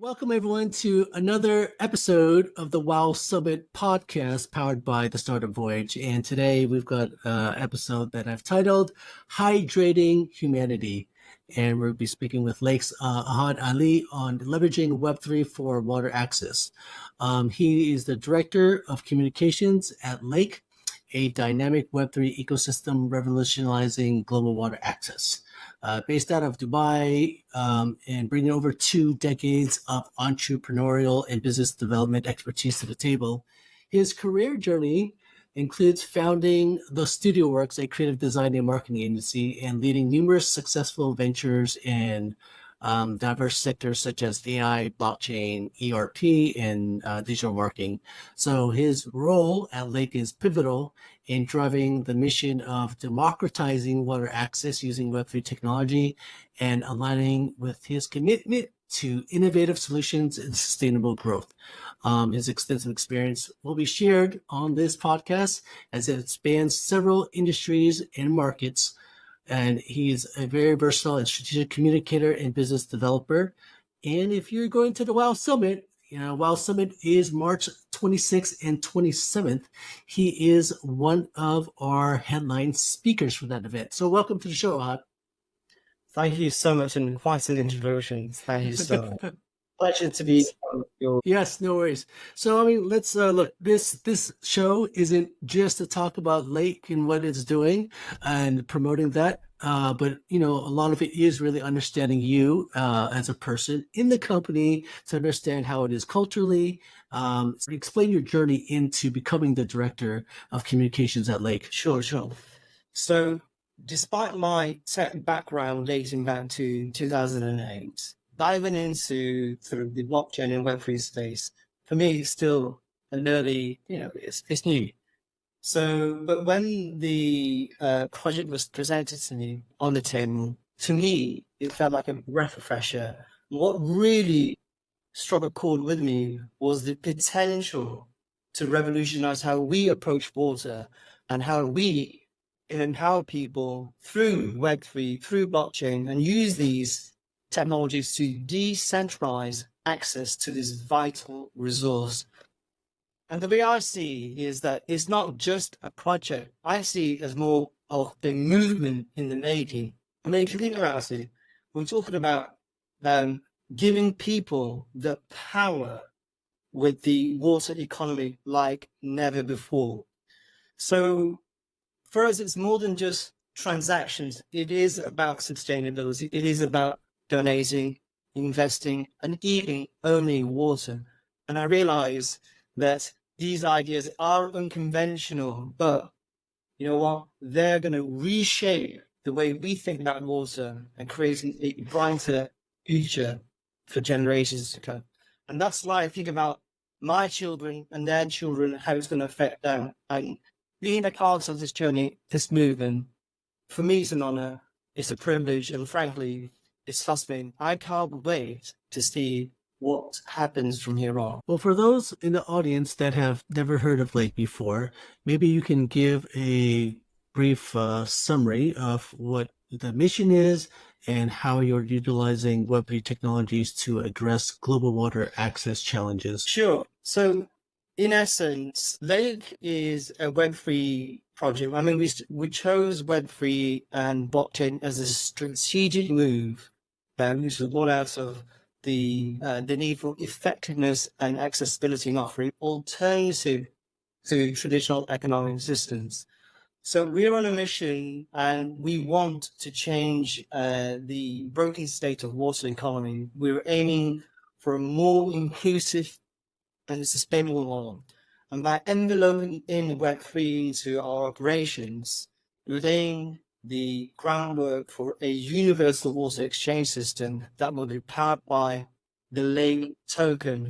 Welcome, everyone, to another episode of the WOW Summit podcast powered by the Startup Voyage. And today we've got an episode that I've titled Hydrating Humanity. And we'll be speaking with Lak's Ahad Ali on leveraging Web3 for water access. He is the Director of Communications at Lak3, a dynamic Web3 ecosystem revolutionizing global water access. Based out of Dubai and bringing over 2 decades of entrepreneurial and business development expertise to the table. His career journey includes founding The Studio Works, a creative design and marketing agency, and leading numerous successful ventures in diverse sectors such as AI, blockchain, ERP, and digital marketing. So his role at Lak is pivotal in driving the mission of democratizing water access using Web3 technology and aligning with his commitment to innovative solutions and sustainable growth. His extensive experience will be shared on this podcast as it spans several industries and markets. And he's a very versatile and strategic communicator and business developer. And if you're going to the WOW Summit, WOW Summit is March 26th and 27th. He is one of our headline speakers for that event. So welcome to the show, Ahad. Thank you so much, and quite an introduction. Thank you so much. Pleasure to be on your... Yes, no worries. So, let's look, this show isn't just to talk about Lak and what it's doing and promoting that, but, a lot of it is really understanding you as a person in the company to understand how it is culturally, explain your journey into becoming the director of communications at Lak. Sure. So, despite my tech background dating back to 2008, diving into sort of the blockchain and Web3 space, for me, it's still an early, it's new. So, but when the project was presented to me on the table, to me, it felt like a breath of fresh air. What really struck a chord with me was the potential to revolutionize how we approach water and how we empower people through Web3, through blockchain, and use these technologies to decentralize access to this vital resource. And the way I see is that it's not just a project. I see it as more of a movement in the making. I mean, if you think about it, we're talking about giving people the power with the water economy like never before. So for us, it's more than just transactions. It is about sustainability. It is about donating, investing, and eating only water. And I realize that these ideas are unconventional, but you know what? They're going to reshape the way we think about water and creating a brighter future for generations to come. And that's why I think about my children and their children, how it's going to affect them. And being a part of this journey, this movement, for me, it's an honor, it's a privilege, and frankly, it's fascinating. I can't wait to see what happens from here on. Well, for those in the audience that have never heard of Lak before, maybe you can give a brief summary of what the mission is and how you're utilizing Web3 technologies to address global water access challenges. Sure. So, in essence, Lak is a Web3 project. I mean, we chose Web3 and blockchain as a strategic move which was born out of the need for effectiveness and accessibility in offering alternative to traditional economic systems. So we're on a mission, and we want to change the broken state of water economy. We're aiming for a more inclusive and sustainable one. And by enveloping in Web3 into our operations, laying the groundwork for a universal water exchange system that will be powered by the Lak token,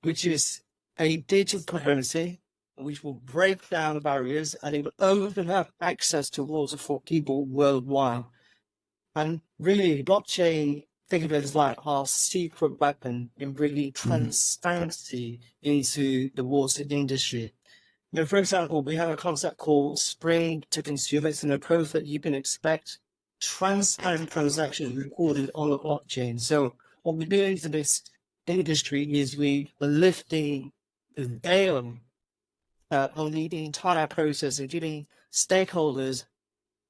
which is a digital currency which will break down barriers, and it will open up access to water for people worldwide. And really, blockchain, think of it as like our secret weapon in bringing transparency into the water industry. For example, we have a concept called Spring to Consumer. It's an approach that you can expect transparent transactions recorded on the blockchain. So what we're doing is this industry is we are lifting the veil on the entire process and giving stakeholders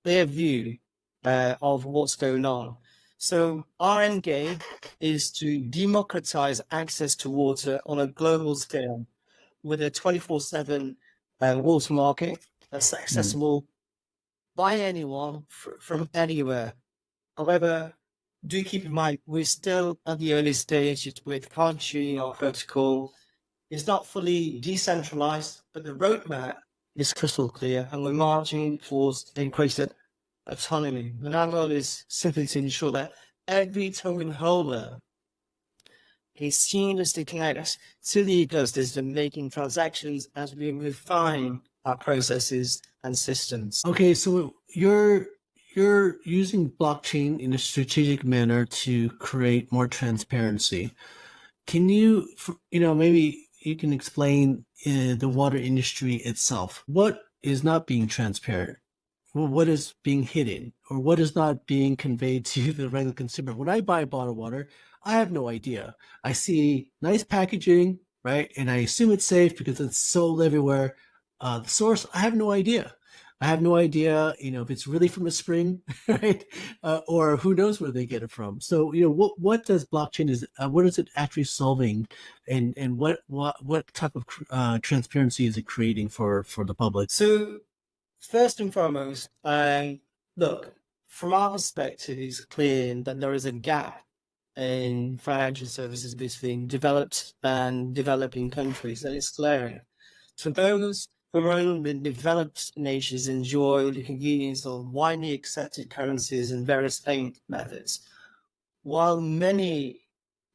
their view of what's going on. So our end game is to democratize access to water on a global scale with a 24/7 water market that's accessible by anyone from anywhere. However, do keep in mind, we're still at the early stages with Country or protocol. It's not fully decentralized, but the roadmap is crystal clear, and we're marching towards increased autonomy. And our goal is simply to ensure that every token holder is seamlessly connected to the ecosystem, making transactions as we refine our processes and systems. Okay, so you're using blockchain in a strategic manner to create more transparency. Can you, maybe you can explain the water industry itself? What is not being transparent? Well, what is being hidden, or what is not being conveyed to the regular consumer? When I buy a bottle of water, I have no idea. I see nice packaging, right? And I assume it's safe because it's sold everywhere. The source, I have no idea. I have no idea, if it's really from a spring, right? Or who knows where they get it from. So, what does blockchain what is it actually solving, and what type of transparency is it creating for the public? So, first and foremost, look, from our perspective, it's clear that there is a gap in financial services between developed and developing countries, and it's glaring. So those who only developed nations enjoy the convenience of widely accepted currencies and various payment methods, while many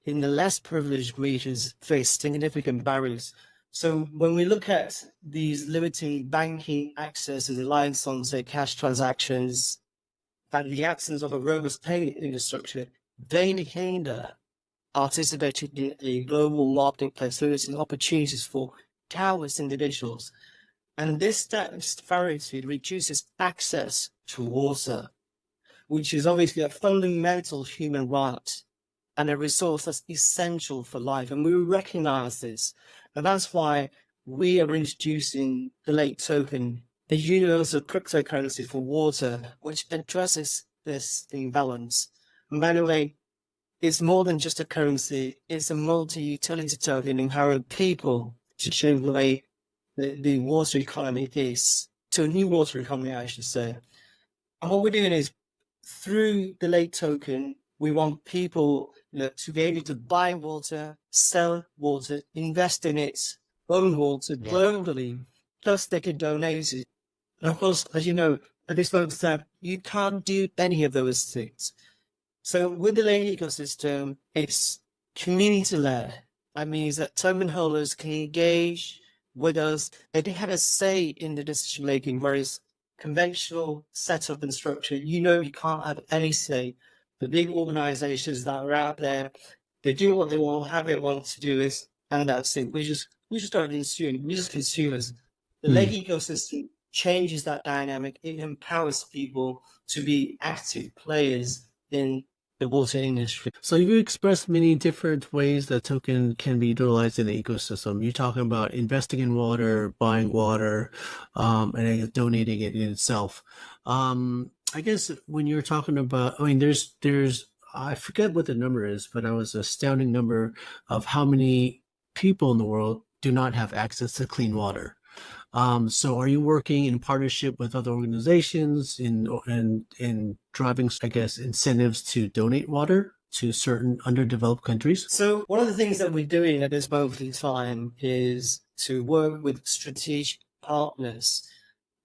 in the less privileged regions face significant barriers. So when we look at these limiting banking access and reliance on, say, cash transactions and the absence of a robust payment infrastructure, they hinder participating in a global marketplace, limiting opportunities for countless individuals. And this disparity reduces access to water, which is obviously a fundamental human right and a resource that's essential for life. And we recognize this. And that's why we are introducing the Lake token, a universal cryptocurrency for water, which addresses this imbalance. And by the way, it's more than just a currency, it's a multi-utility token empowering people to change the way the water economy is, to a new water economy, I should say. And what we're doing is, through the Lake token, we want people to be able to buy water, sell water, invest in its own water globally, plus they can donate it. And of course, as you know, at this moment in time, you can't do any of those things. So with the Lake ecosystem, it's community-led. That means that token holders can engage with us, and they have a say in the decision-making, whereas conventional setup and structure, you can't have any say. The big organizations that are out there, they do what they want, how they want to do this, and that's it. We just don't consume. We're just consumers. The Lake ecosystem changes that dynamic. It empowers people to be active players in the water industry. So you expressed many different ways that token can be utilized in the ecosystem. You're talking about investing in water, buying water, and then donating it in itself. I guess when you're talking about, there's I forget what the number is, but it was an astounding number of how many people in the world do not have access to clean water. So are you working in partnership with other organizations in driving, I guess, incentives to donate water to certain underdeveloped countries? So one of the things that we're doing at this moment in time is to work with strategic partners,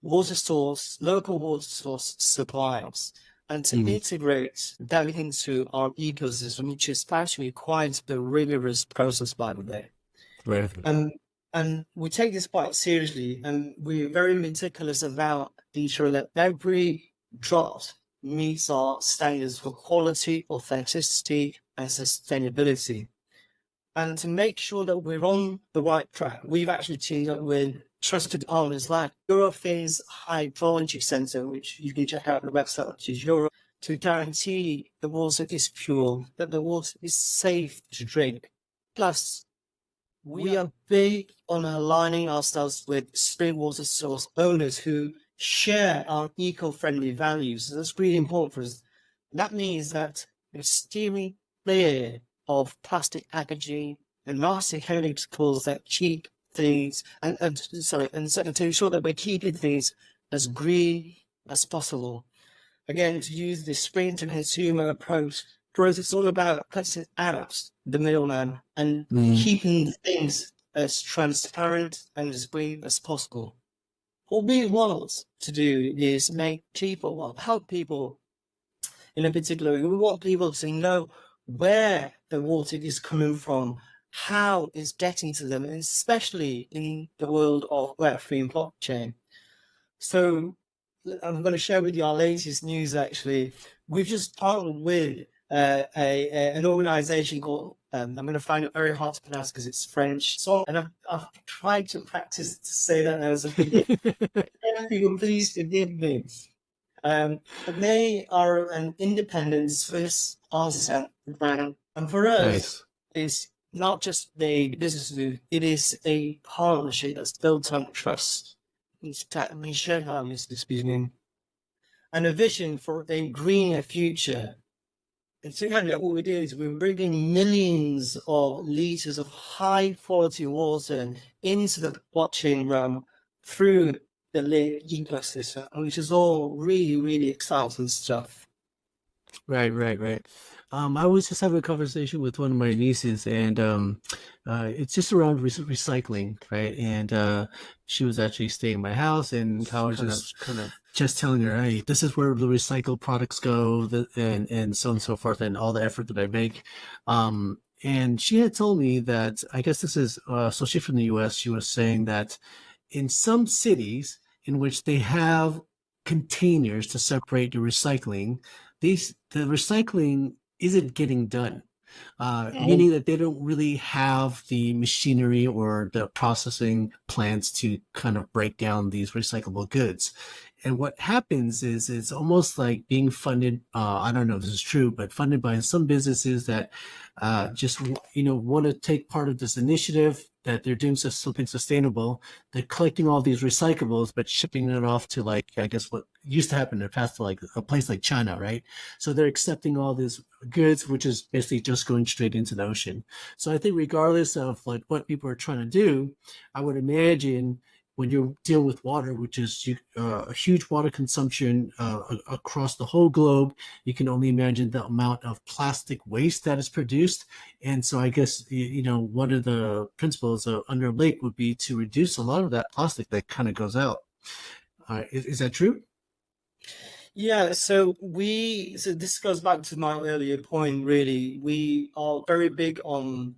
local water source suppliers, and to integrate that into our ecosystem, which is actually quite the rigorous process, by the way. Right. And we take this quite seriously, and we're very meticulous about ensuring that every drop meets our standards for quality, authenticity, and sustainability. And to make sure that we're on the right track, we've actually teamed up with trusted partners like Eurofins Hydrology Centre, which you can check out on the website, which is Euro, to guarantee the water is pure, that the water is safe to drink. Plus, we are big on aligning ourselves with spring water source owners who share our eco-friendly values. So that's really important for us. That means that we're steering clear of plastic packaging and nasty chemicals that keep things and to ensure that we're keeping things as green as possible. Again, to use the spring to consumer approach, for us, it's all about cutting out the middleman and keeping things as transparent and as green as possible. What we want to do is make people, well, help people in a particular way. We want people to know where the water is coming from, how it's getting to them, and especially in the world of Web3 and blockchain. So I'm going to share with you our latest news. Actually, we've just partnered with an organization called. I'm going to find it very hard to pronounce because it's French. So, and I've tried to practice to say that as a beginner. People, please forgive me. But they are an independent Swiss artisan brand, and for us, Nice. it's not just a business move; it is a partnership that's built on trust. Let me show how Mr. Speaking. And a vision for a greener future. And so what we do is we're bringing millions of liters of high quality water into the blockchain realm through the Lake ecosystem, which is all really, really exciting stuff. Right, right, right. I was just having a conversation with one of my nieces, and it's just around recycling, right? And she was actually staying in my house, and I was just telling her, hey, this is where the recycled products go, and so on and so forth, and all the effort that I make. And she had told me that, I guess this is, so she's from the US. She was saying that in some cities in which they have containers to separate the recycling, the recycling isn't getting done, meaning that they don't really have the machinery or the processing plants to kind of break down these recyclable goods. And what happens is it's almost like being funded. I don't know if this is true, but funded by some businesses that just want to take part of this initiative that they're doing something sustainable. They're collecting all these recyclables, but shipping it off to, like, I guess what used to happen in the past, to like a place like China, right? So they're accepting all these goods, which is basically just going straight into the ocean. So I think regardless of like what people are trying to do, I would imagine when you deal with water, which is a huge water consumption across the whole globe, you can only imagine the amount of plastic waste that is produced. And so I guess, one of the principles under Lake would be to reduce a lot of that plastic that kind of goes out. Is that true? Yeah, so this goes back to my earlier point, really. We are very big on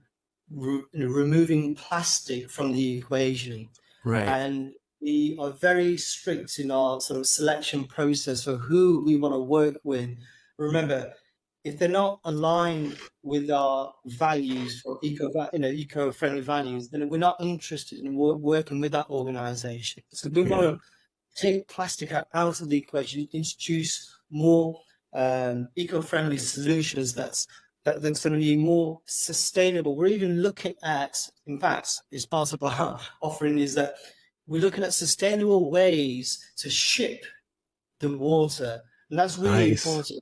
removing plastic from the equation. Right. And we are very strict in our sort of selection process for who we want to work with. Remember, if they're not aligned with our values for eco-friendly values, then we're not interested in working with that organization. So we want to take plastic out of the equation, introduce more eco-friendly solutions that's going to be more sustainable. We're even looking at, in fact, as part of our offering, is that we're looking at sustainable ways to ship the water, and that's really important.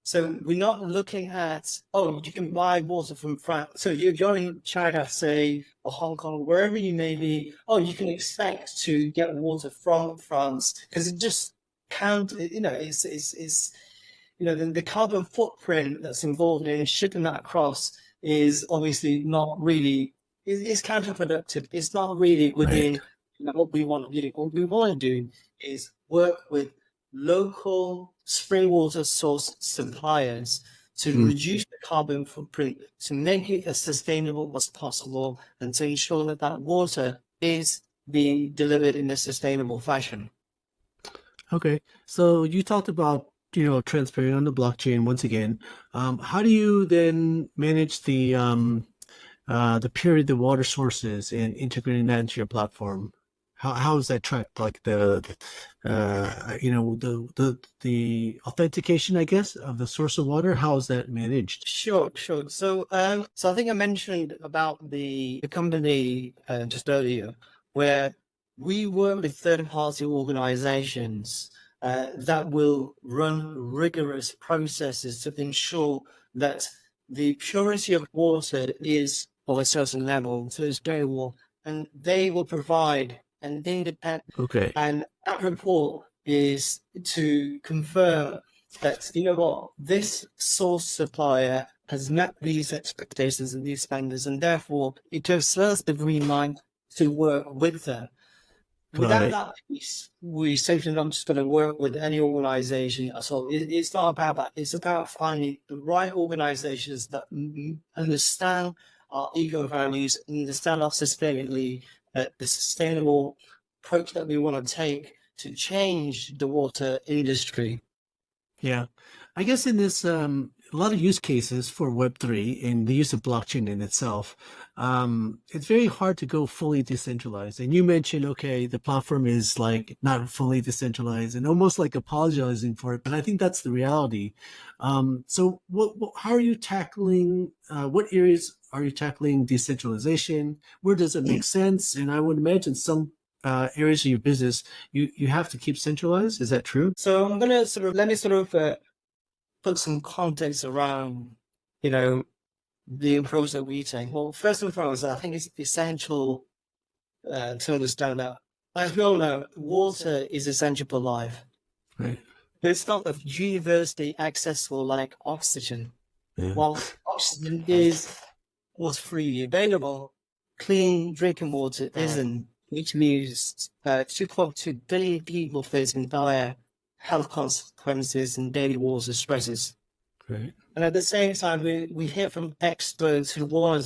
So we're not looking at, you can buy water from France. So you're in China, say, or Hong Kong, wherever you may be. You can expect to get water from France because it just can't. It's the carbon footprint that's involved in shipping that across is obviously not really. It's counterproductive. It's not really within what we want to do. What we want to do is work with local spring water source suppliers to reduce the carbon footprint, to make it as sustainable as possible, and to ensure that that water is being delivered in a sustainable fashion. Okay. So you talked about, transferring on the blockchain once again. How do you then manage the purity of the water sources and integrating that into your platform? How is that tracked? Like the authentication, I guess, of the source of water. How is that managed? Sure, sure. So I think I mentioned about the company just earlier, where we work with third-party organizations that will run rigorous processes to ensure that the purity of water is of a certain level, so it's stable, and they will provide an independent, Okay. and that report is to confirm that, you know what, this source supplier has met these expectations and these standards, and therefore it gives us the green line to work with them. Got Without it. that piece, we simply not just going to work with any organization at all. It's not about that. It's about finding the right organizations that understand our eco values, understand our sustainability, the sustainable approach that we want to take to change the water industry. Yeah. I guess in this, a lot of use cases for Web3 and the use of blockchain in itself, it's very hard to go fully decentralized. And you mentioned, okay, the platform is like not fully decentralized and almost like apologizing for it, but I think that's the reality. So how are you tackling, what areas are you tackling decentralization? Where does it make sense? And I would imagine some areas of your business, you have to keep centralized. Is that true? So I'm going to let me put some context around, you know, the approach that we take. Well, first and foremost, I think it's essential to understand that, as we all know, water is essential for life. Right. It's not universally accessible like oxygen. Yeah. While oxygen was freely available, clean drinking water isn't, which means 2.2 billion people facing dire health consequences and daily water stresses. Right. And at the same time, we hear from experts who warn,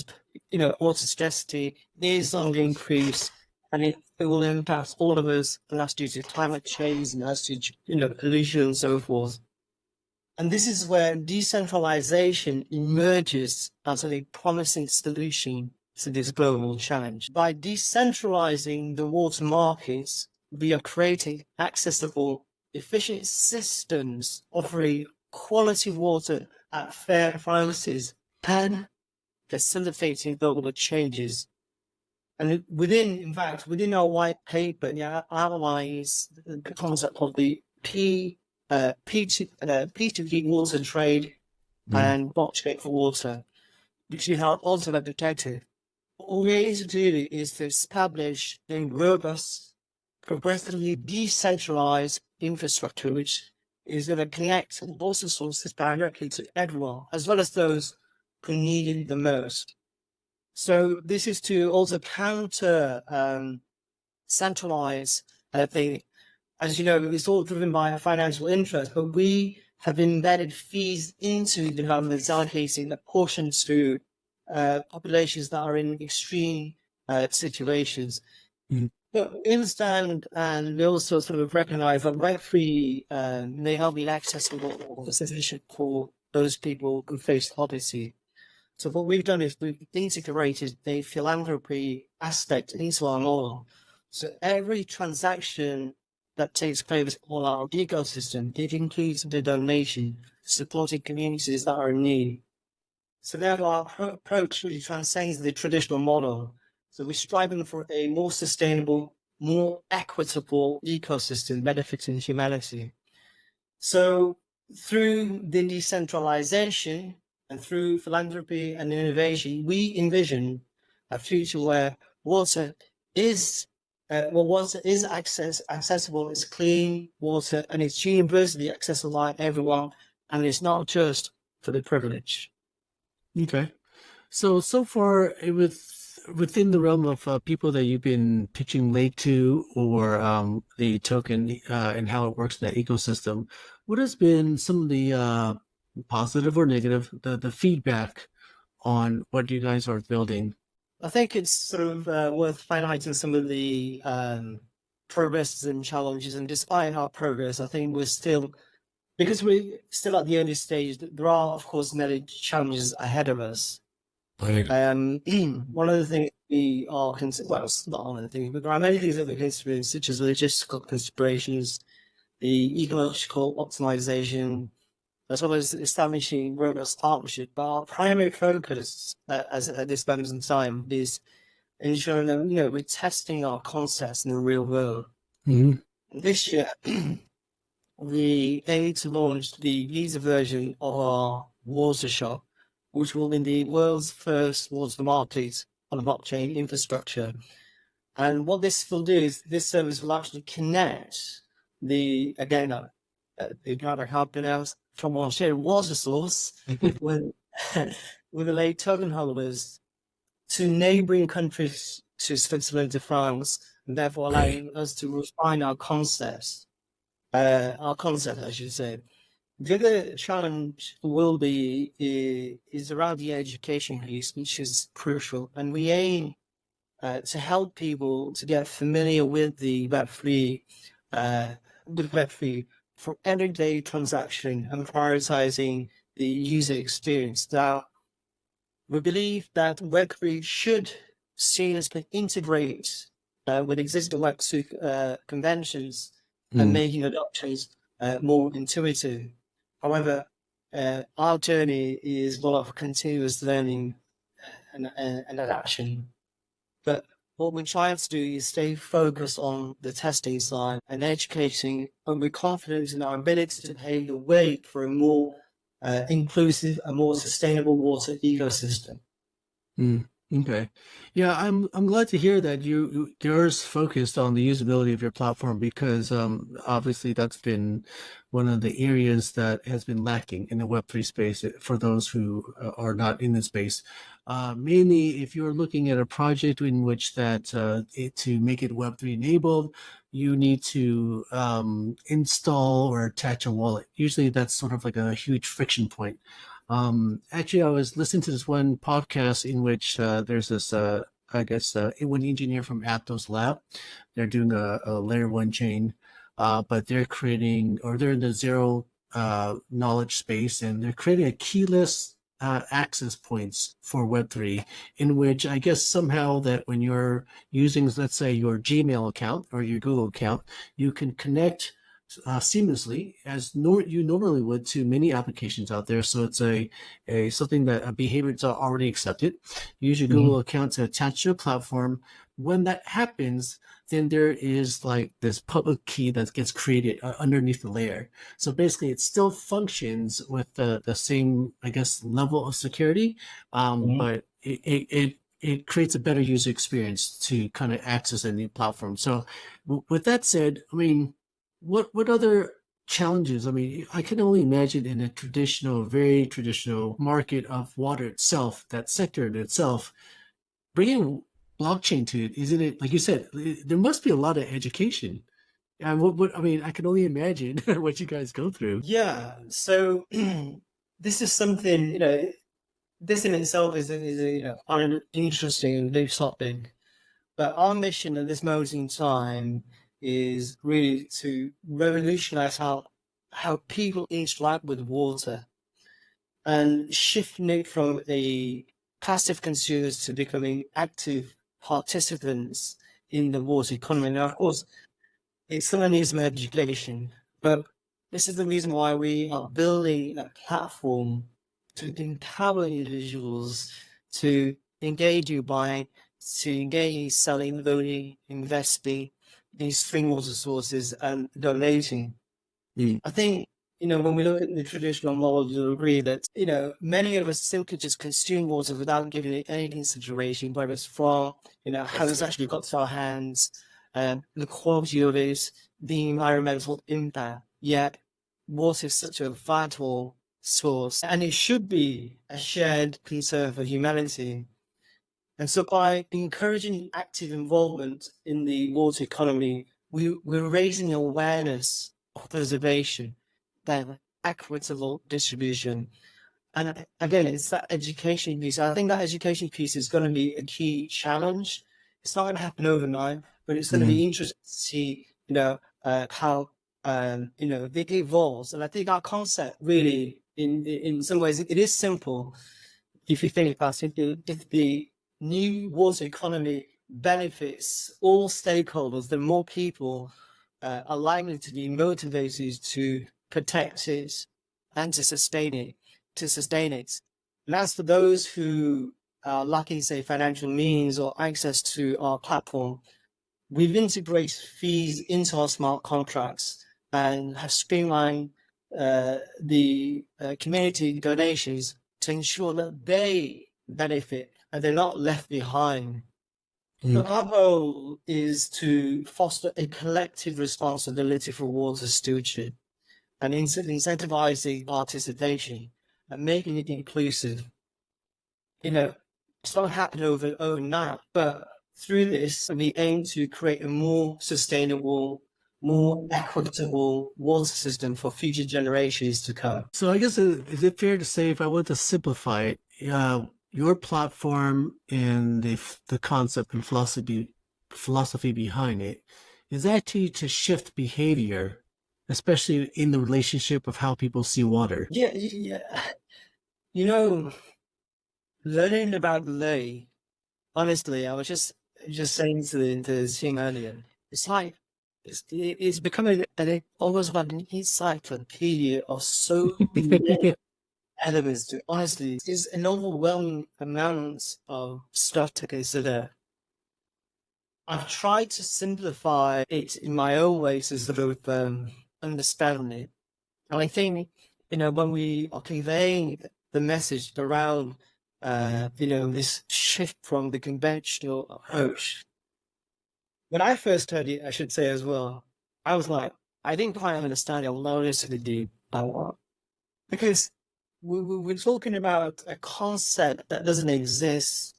water scarcity is on the increase, and it will impact all of us, and that's due to climate change, and that's due to, pollution and so forth. And this is where decentralization emerges as a promising solution to this global challenge. By decentralizing the water markets, we are creating accessible, efficient systems offering quality water at fair prices and facilitating global changes. And within our white paper, outlines the concept of the P2P water trade and blockchain for water, which we have also detected. What we need to do is to establish a robust, progressively decentralized infrastructure, which is going to connect water sources directly to everyone, as well as those who need it the most. So this is to also counter centralize the, as you know, it's all driven by a financial interest, but we have embedded fees into developments allocating a portion to populations that are in extreme situations. Mhm. But we understand and we also sort of recognize that Web3 may help be accessible or sufficient for those people who face poverty. So what we've done is we've integrated the philanthropy aspect into our model. So every transaction that takes place on our ecosystem, it includes the donation, supporting communities that are in need. So therefore, our approach really transcends the traditional model. So we're striving for a more sustainable, more equitable ecosystem benefiting humanity. So through the decentralization and through philanthropy and innovation, we envision a future where water is accessible, it's clean water, and it's universally accessible by everyone, and it's not just for the privileged. Okay. So far, within the realm of people that you've been pitching Lake to or the token and how it works in that ecosystem, what has been some of the positive or negative, the feedback on what you guys are building? I think it's sort of worth highlighting some of the progress and challenges. And despite our progress, I think because we're still at the early stage, there are, of course, many challenges ahead of us. Right. One of the things we are well, it's not all of the things, but there are many things that we're considering, such as logistical considerations, the ecological optimization, as well as establishing robust partnership. But our primary focus as at this moment in time is ensuring that we're testing our concepts in the real world. Mhm. This year, we aim to launch the beta version of our water shop, which will be the world's first water market on a blockchain infrastructure. And what this will do is this service will actually connect the, again, the matter how pronounced from our shared water source with, with the late token holders to neighboring countries, to Switzerland, to France, and therefore allowing us to refine our concepts, I should say. The other challenge will be is around the education piece, which is crucial, and we aim to help people to get familiar with the Web3 for everyday transaction and prioritizing the user experience. Now, we believe that Web3 should seamlessly integrate with existing Web2 conventions and making adoptions more intuitive. However, our journey is one of continuous learning and adaptation. But what we're trying to do is stay focused on the testing side and educating, and we're confident in our ability to pave the way for a more inclusive, a more sustainable water ecosystem. Mm, okay. Yeah, I'm glad to hear that yours focused on the usability of your platform because obviously that's been one of the areas that has been lacking in the Web3 space for those who are not in the space. Mainly, if you're looking at a project in which to make it Web3 enabled, you need to install or attach a wallet. Usually, that's sort of like a huge friction point. Actually, I was listening to this one podcast in which there's this, I guess, one engineer from Aptos Lab. They're doing a layer one chain, but they're creating, or they're in the zero knowledge space, and they're creating a keyless access points for Web3, in which I guess somehow that when you're using, let's say, your Gmail account or your Google account, you can connect seamlessly as you normally would to many applications out there. So it's a something that a behavior that's already accepted. Use your Google account to attach to a platform. When that happens, then there is like this public key that gets created underneath the layer. So basically, it still functions with the same, I guess, level of security, but it creates a better user experience to kind of access a new platform. So with that said, I mean, what other challenges? I mean, I can only imagine in a traditional, very traditional market of water itself, that sector in itself, bringing blockchain to it, isn't it? Like you said, there must be a lot of education. And I mean, I can only imagine what you guys go through. Yeah. So this is something, this in itself is an interesting and new topic. But our mission at this moment in time is really to revolutionize how people interact with water and shifting it from a passive consumers to becoming active participants in the water economy. Now, of course, it still needs some education, but this is the reason why we are building a platform to empower individuals to engage you by to engage selling, loaning, investing in spring water sources and donating. I think, when we look at the traditional model, you'll agree that, many of us simply just consume water without giving it any consideration, whether it's from, how it's actually got to our hands, the quality of it, the environmental impact. Yet, water is such a vital source, and it should be a shared concern for humanity. And so by encouraging active involvement in the water economy, we're raising awareness of preservation, then equitable distribution. And again, it's that education piece. I think that education piece is going to be a key challenge. It's not going to happen overnight, but it's going to be interesting to see, how, it evolves. And I think our concept really, in some ways, it is simple. If you think about it, if the new water economy benefits all stakeholders, the more people are likely to be motivated to protect it and to sustain it. And as for those who are lacking, say, financial means or access to our platform, we've integrated fees into our smart contracts and have streamlined the community donations to ensure that they benefit and they're not left behind. So our goal is to foster a collective responsibility for water stewardship and incentivizing participation and making it inclusive. It's not happening overnight, but through this, we aim to create a more sustainable, more equitable water system for future generations to come. So I guess, is it fair to say, if I want to simplify it, your platform and the concept and philosophy behind it is actually to shift behavior, especially in the relationship of how people see water. Yeah. Learning about lay, honestly, I was just saying to the team earlier, it's like it's becoming almost like an encyclopedia of so many elements to honestly, it's an overwhelming amount of stuff to consider. I've tried to simplify it in my own way to sort of understand it. And I think, when we are conveying the message around, this shift from the conventional approach, when I first heard it, I should say as well, I was like, I didn't quite understand it. I'll notice the deep. Because we're talking about a concept that doesn't exist.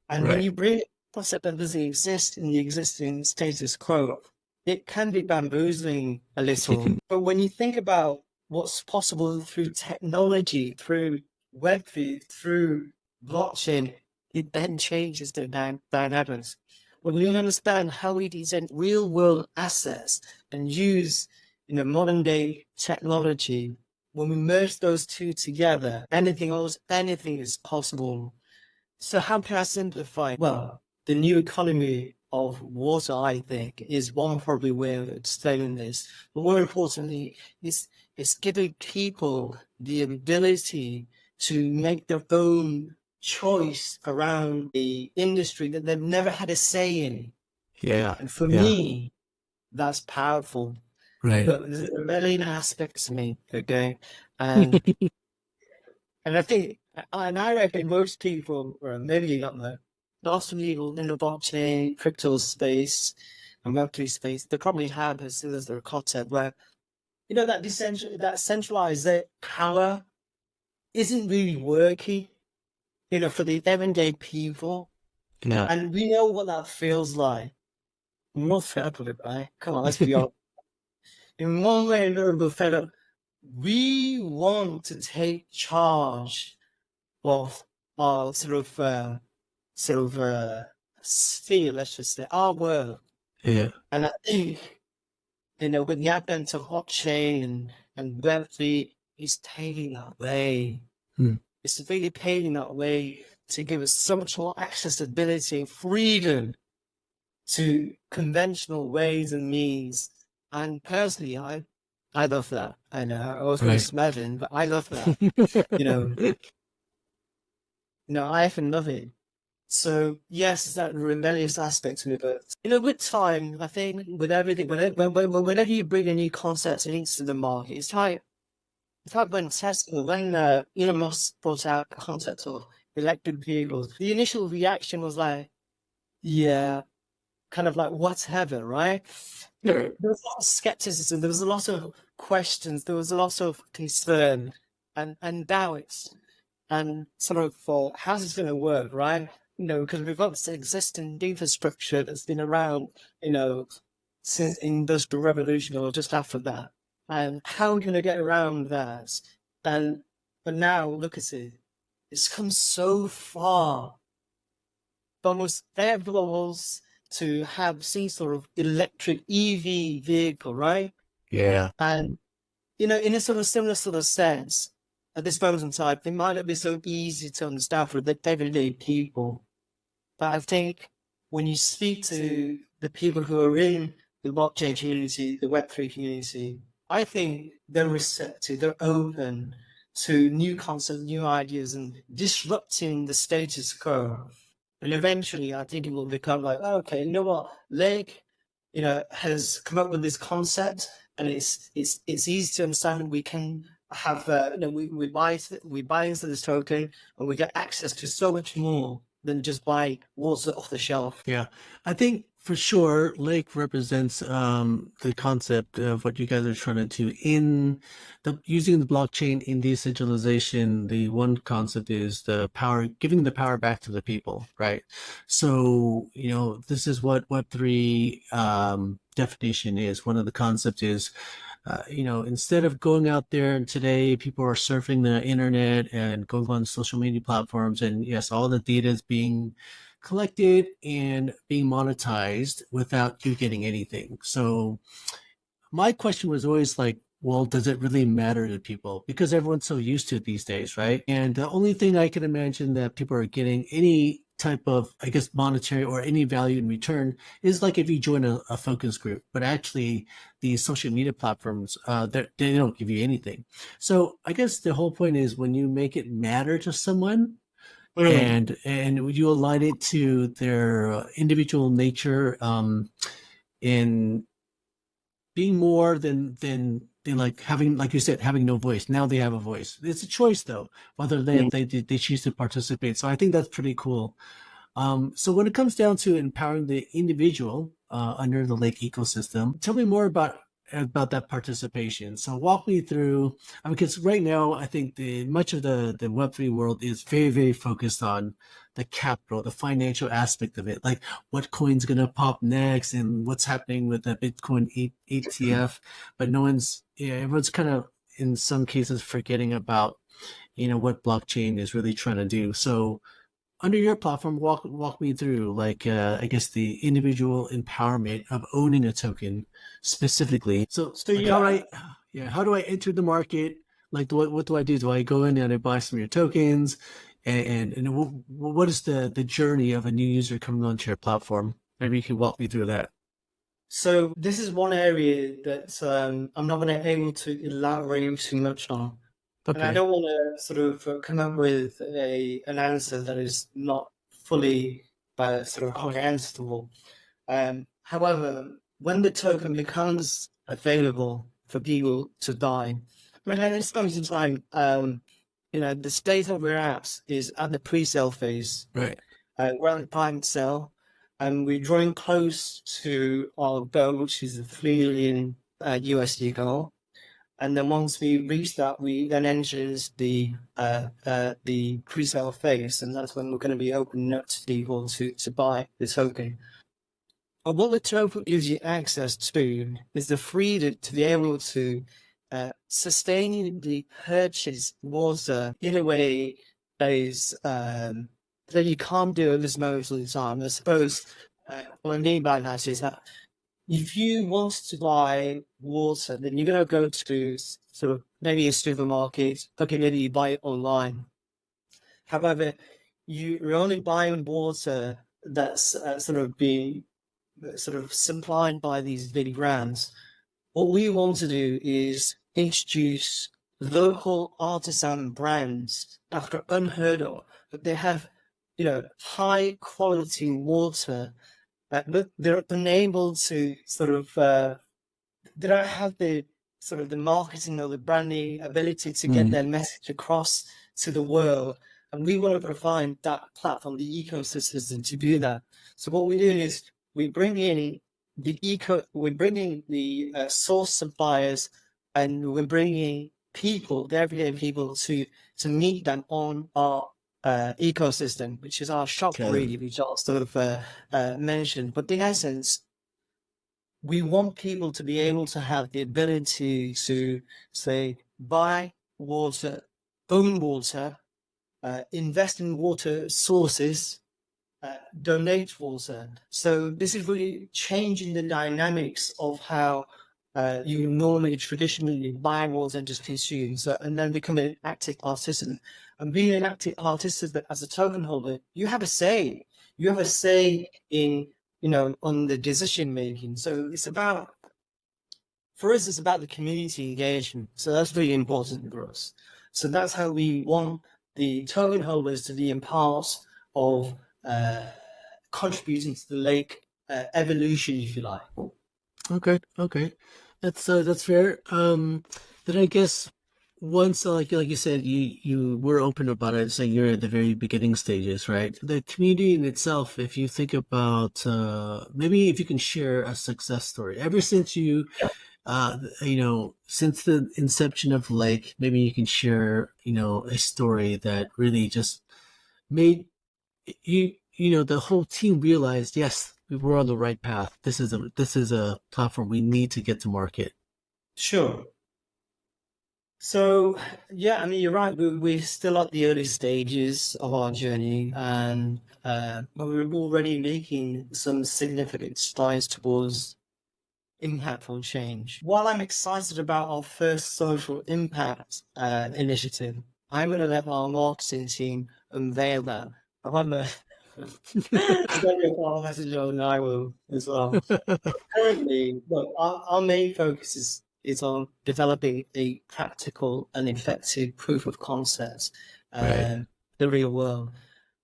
And when Right. you bring a concept that doesn't exist in the existing status quo, it can be bamboozling a little. But when you think about what's possible through technology, through Web3, through blockchain, it then changes the dynamics. When we understand how we design real world assets and use modern day technology, when we merge those two together, anything is possible. So how can I simplify? Well, the new economy of water, I think, is one probably way of explaining this. But more importantly, it's giving people the ability to make their own choice around the industry that they've never had a say in. Yeah. And for Yeah. me, that's powerful. Right. But there's a million aspects to me, okay? And I think, and I reckon most people, or maybe not though, lots of people in the blockchain, crypto space, and Web3 space, they probably have as soon as their concept where, that centralized power isn't really working, for the everyday people. Yeah. And we know what that feels like. We're not fed up with it, right? Come on, let's be honest. In one way or another, we're fed up. We want to take charge of our sphere, let's just say, our world. Yeah. And I think, with the advent of blockchain and Web3, it's paving that way. It's really paving that way to give us so much more accessibility and freedom to conventional ways and means. And personally, I love that. I know I was really smelling, but I love that. I often love it. So yes, it's that rebellious aspect to it, but with time, I think with everything, whenever you bring a new concept into the market, it's like when Elon Musk brought out the concept of electric vehicles. The initial reaction was like, yeah, kind of like whatever, right? There was a lot of skepticism. There was a lot of questions. There was a lot of concern and doubts. And sort of for how's this going to work, right? Because we've got this existing infrastructure that's been around, since Industrial Revolution or just after that. And how are we going to get around that? But now, look at it. It's come so far. Almost their goals to have some sort of electric EV vehicle, right? Yeah. And, in a sort of similar sort of sense, at this moment in time, it might not be so easy to understand for the everyday people. But I think when you speak to the people who are in the blockchain community, the Web3 community, I think they're receptive, they're open to new concepts, new ideas, and disrupting the status quo. And eventually, I think it will become like, oh, okay, you know what, Lake, has come up with this concept, and it's easy to understand. And we can have, we buy into this token, and we get access to so much more than just buy water off the shelf. Yeah, I think for sure Lake represents the concept of what you guys are trying to do in the using the blockchain in decentralization. The one concept is the power, giving the power back to the people, right? So, this is what Web3 definition is. One of the concepts is instead of going out there and today people are surfing the internet and going on social media platforms, and yes, all the data is being collected and being monetized without you getting anything. So my question was always like, well, does it really matter to people? Because everyone's so used to it these days, right? And the only thing I can imagine that people are getting any type of, I guess, monetary or any value in return is like if you join a focus group. But actually, these social media platforms, they don't give you anything. So I guess the whole point is when you make it matter to someone, and you align it to their individual nature, in being more than like having, like you said, having no voice. Now they have a voice. It's a choice though, whether they choose to participate. So I think that's pretty cool. So when it comes down to empowering the individual under the Lake ecosystem, tell me more about that participation. So walk me through, because right now I think much of the Web3 world is very, very focused on the capital, the financial aspect of it, like what coin's going to pop next and what's happening with the Bitcoin ETF. But everyone's kind of in some cases forgetting about, what blockchain is really trying to do. So under your platform, walk me through, like, I guess the individual empowerment of owning a token specifically. So like, how do I enter the market? Like, what do I do? Do I go in and I buy some of your tokens? And what is the journey of a new user coming onto your platform? Maybe you can walk me through that. So this is one area that I'm not going to be able to elaborate too much on. And I Okay. don't want to sort of come up with an answer that is not fully sort of comprehensible. However, when the token becomes available for people to buy, I mean, at this point in time, the state of we're at is at the pre-sale phase. Right. We're at the prime sale, and we're drawing close to our goal, which is a 3 million USD goal. And then once we reach that, we then enter the pre-sale phase, and that's when we're going to be opening up to people to buy the token. And what the token gives you access to is the freedom to be able to sustainably purchase water in a way that is that you can't do at this moment of time. I suppose what I mean by that is that if you want to buy water, then you're going to go to sort of maybe a supermarket. Okay, maybe you buy it online. However, you're only buying water that's sort of supplied by these big brands. What we want to do is introduce local artisan brands that are unheard of, but they have, high quality water. But they're unable to sort of, they don't have the sort of the marketing or the branding ability to get their message across to the world. And we want to provide that platform, the ecosystem to do that. So what we do is we bring in the source suppliers, and we're bringing people, the everyday people, to meet them on our ecosystem, which is our shop, really, which I sort of mentioned. But in essence, we want people to be able to have the ability to, say, buy water, own water, invest in water sources, donate water. So this is really changing the dynamics of how you normally traditionally buy water and just consume, and then become an active participant. And being an active participant as a token holder, you have a say. You have a say in, on the decision making. So for us, it's about the community engagement. So that's really important for us. So that's how we want the token holders to be in part of contributing to the lake evolution, if you like. Okay. That's fair. Then I guess once, like you said, you were open about it. So you're at the very beginning stages, right? The community in itself. If you think about, maybe if you can share a success story ever since since the inception of Lake, maybe you can share, a story that really just made the whole team realized, yes, we were on the right path. This is a platform we need to get to market. Sure. So, yeah, I mean, you're right. We're still at the early stages of our journey, and but we're already making some significant strides towards impactful change. While I'm excited about our first social impact initiative, I'm going to let our marketing team unveil that. However, our message on I will as well. Currently, look, our main focus is on developing a practical and effective proof of concept, Right. the real world.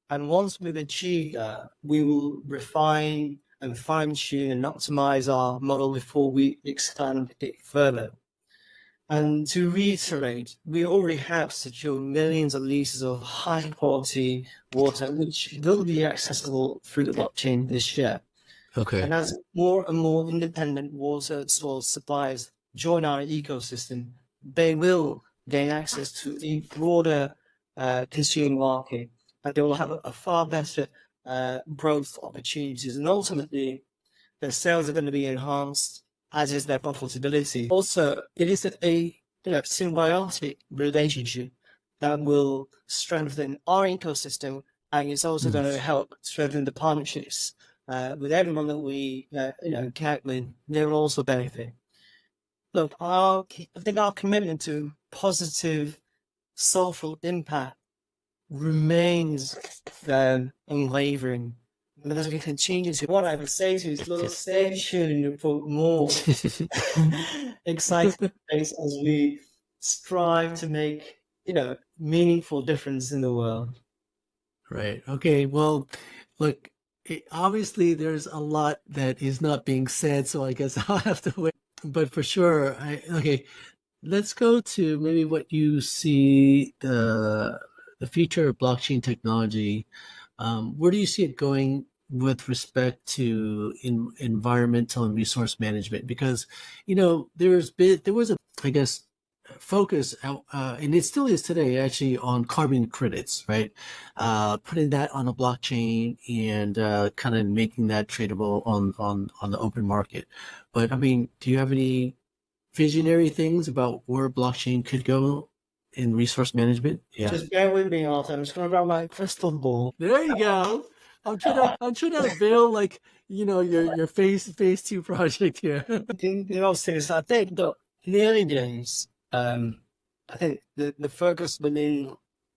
And once we've achieved that, we will refine and fine tune and optimize our model before we expand it further. And to reiterate, we already have secured millions of liters of high quality water, which will be accessible through the blockchain this year. Okay. And as more and more independent water source suppliers join our ecosystem, they will gain access to a broader consumer market, and they will have a far better growth opportunities. And ultimately, their sales are going to be enhanced, as is their profitability. Also, it is a symbiotic relationship that will strengthen our ecosystem, and it's also going to help strengthen the partnerships with everyone that we connect with. They will also benefit. Look, I think our commitment to positive social impact remains unwavering. And as we continue to, what I would say to is, look, stay tuned for more exciting things as we strive to make, meaningful difference in the world. Right. Okay. Well, look, obviously there's a lot that is not being said, so I guess I'll have to wait. But for sure, okay. Let's go to maybe what you see the future of blockchain technology. Where do you see it going with respect to environmental and resource management? Because there was a, I guess, focus and it still is today actually on carbon credits, right? Putting that on a blockchain and kind of making that tradable on the open market. But I mean, do you have any visionary things about where blockchain could go in resource management? Yeah. Just bear with me, Arthur. I'm just going to grab my crystal ball. There you go. I'm trying to unveil your phase two project here. In all seriousness, I think that in the early days, I think the focus within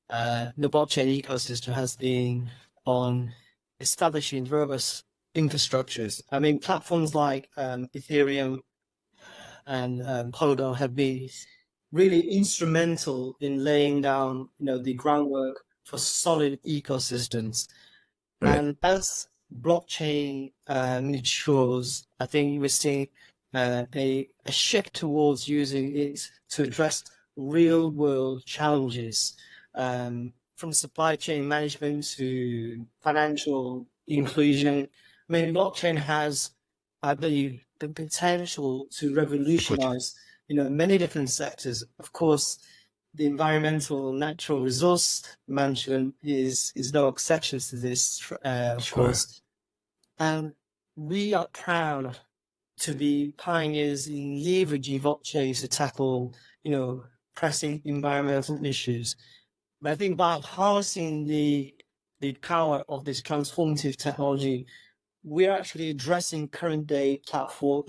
the blockchain ecosystem has been on establishing robust infrastructures. I mean, platforms like Ethereum and Polygon have been really instrumental in laying down, the groundwork for solid ecosystems. Right. And as blockchain matures, I think we're seeing a shift towards using it to address real world challenges, from supply chain management to financial inclusion. I mean, blockchain has, I believe, the potential to revolutionize, many different sectors. Of course, the environmental natural resource management is no exception to this, of Sure. course. And we are proud to be pioneers in leveraging blockchain to tackle, pressing environmental issues. But I think by harnessing the power of this transformative technology, we're actually addressing current day platform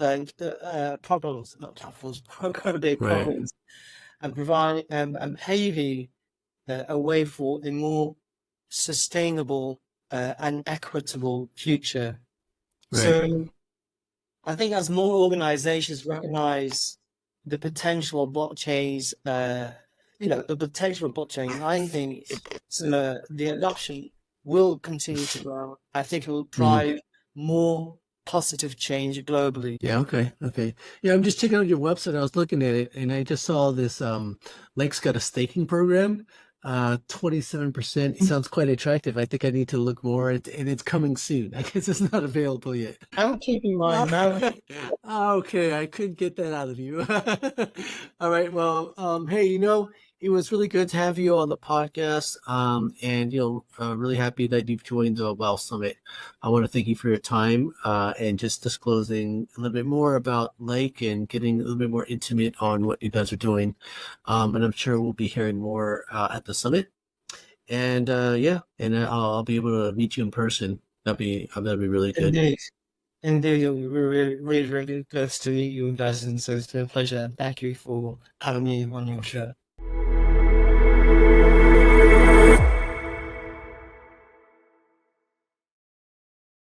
problems, not platforms, current day Right. problems, and provide and paving a way for a more sustainable and equitable future. Right. So I think as more organizations recognize the potential of blockchains, the potential of blockchain, I think the adoption will continue to grow. I think it will Mhm. drive more positive change globally. Yeah, okay, okay. Yeah, I'm just checking out your website. I was looking at it and I just saw this Lake's got a staking program. 27% sounds quite attractive. I think I need to look more and it's coming soon. I guess it's not available yet. I'm keeping mine now. Okay, I couldn't get that out of you. All right, well, hey, it was really good to have you on the podcast. And really happy that you've joined the WoW Summit. I want to thank you for your time and just disclosing a little bit more about Lake and getting a little bit more intimate on what you guys are doing. And I'm sure we'll be hearing more at the summit. And yeah, and I'll be able to meet you in person. That'd be really good. Indeed. Indeed, we're really, really, really close to meet you guys, and so it's been a pleasure. Thank you for having me on your show.